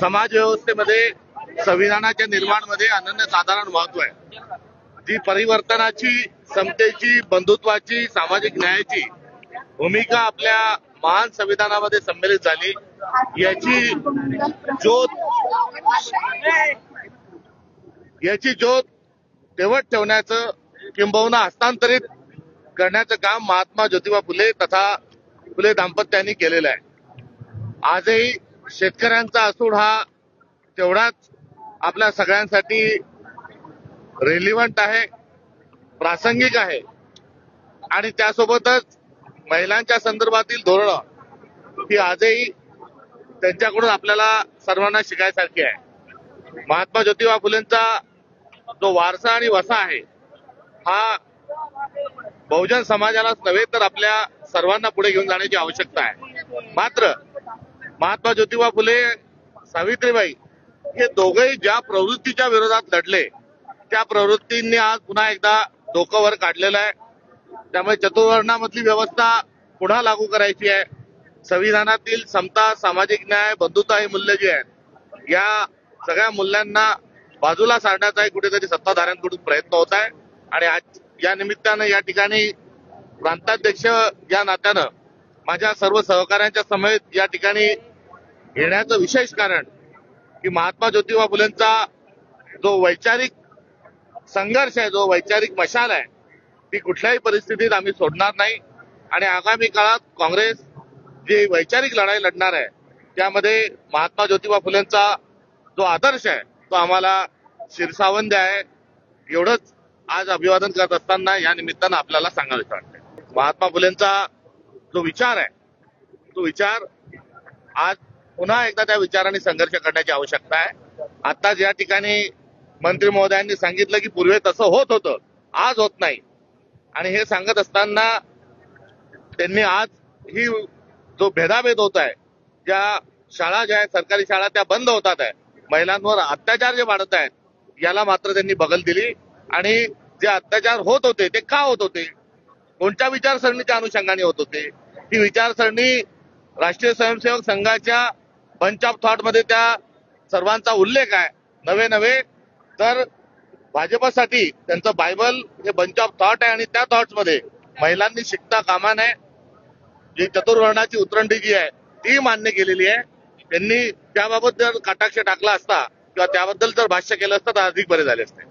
समाज व्यवस्थेमध्ये संविधानाच्या निर्माणमध्ये अनन्यसाधारण महत्व आहे. जी परिवर्तनाची, समतेची, बंधुत्वाची, सामाजिक न्यायाची भूमिका आपल्या महान संविधानामध्ये संमेलित झाली, याची ज्योत तेवत ठेवण्याचं किंबहुना हस्तांतरित करण्याचं काम महात्मा ज्योतिबा फुले तथा फुले दाम्पत्यांनी केलेलं आहे. आजही शेतकऱ्यांचा असूड हा तेवढाच आपल्या सगळ्यांसाठी रेलिव्हंट आहे, प्रासंगिक आहे आणि त्यासोबतच महिलांच्या संदर्भातील धोरणं ही आजही त्यांच्याकडून आपल्याला सर्वांना शिकायसारखी आहे. महात्मा ज्योतिबा फुलेंचा जो वारसा आणि वसा आहे हा बहुजन समाजालाच नव्हे तर आपल्या सर्वांना पुढे घेऊन जाण्याची आवश्यकता आहे. मात्र महात्मा ज्योतिबा फुले, सावित्रीबाई हे दोघेही ज्या प्रवृत्तीच्या विरोधात लढले त्या प्रवृत्तींनी आज पुन्हा एकदा डोकं वर काढलेलं आहे. त्यामुळे चतुर्वर्णामधली व्यवस्था पुन्हा लागू करायची आहे. संविधानातील समता, सामाजिक न्याय, बंधुता ही मूल्य जी आहेत या सगळ्या मूल्यांना बाजूला सारण्याचा कुठेतरी सत्ताधाऱ्यांकडून प्रयत्न होत आहे. आणि आज या निमित्तानं या ठिकाणी प्रांताध्यक्ष या नात्यानं माझ्या सर्व सहकाऱ्यांच्या समेत या ठिकाणी येण्याचं विशेष कारण की महात्मा ज्योतिबा फुलेंचा जो वैचारिक संघर्ष आहे, जो वैचारिक मशाल आहे ती कुठल्याही परिस्थितीत आम्ही सोडणार नाही. आणि आगामी काळात काँग्रेस जी वैचारिक लढाई लढणार आहे त्यामध्ये महात्मा ज्योतिबा फुलेंचा जो आदर्श आहे तो आम्हाला शिरसावंद आहे. एवढंच आज अभिवादन करत असताना या निमित्तानं आपल्याला सांगायचं वाटतंय. महात्मा फुलेंचा जो विचार आहे तो विचार आज पुन्हा एकदा त्या विचाराने संघर्ष करण्याची आवश्यकता आहे. आता ज्या ठिकाणी मंत्री महोदयांनी सांगितलं की पूर्वी तसं होत होतं, आज होत नाही. आणि हे सांगत असताना त्यांनी आज ही जो भेदाभेद होत आहे, ज्या शाळा ज्या आहेत सरकारी शाळा त्या बंद होतात आहे, महिलांवर अत्याचार जे वाढत आहेत याला मात्र त्यांनी बगल दिली. आणि जे अत्याचार होत होते ते का होत होते, कोणत्या विचारसरणीच्या अनुषंगाने होत होते, ती विचारसरणी राष्ट्रीय स्वयंसेवक संघाच्या बंच ऑफ थॉट मध्ये त्या सर्वांचा उल्लेख आहे. नव्हे तर भाजपसाठी त्यांचं बायबल हे बंच ऑफ थॉट आहे आणि त्या थॉट्स मध्ये महिलांनी शिकता कामा नये. जी चतुर्वर्णाची उतरंडी जी आहे ती मान्य केलेली आहे. त्यांनी त्याबाबत जर कटाक्ष टाकला असता किंवा त्याबद्दल जर भाष्य केलं असतं तर अधिक बरे झाले असते.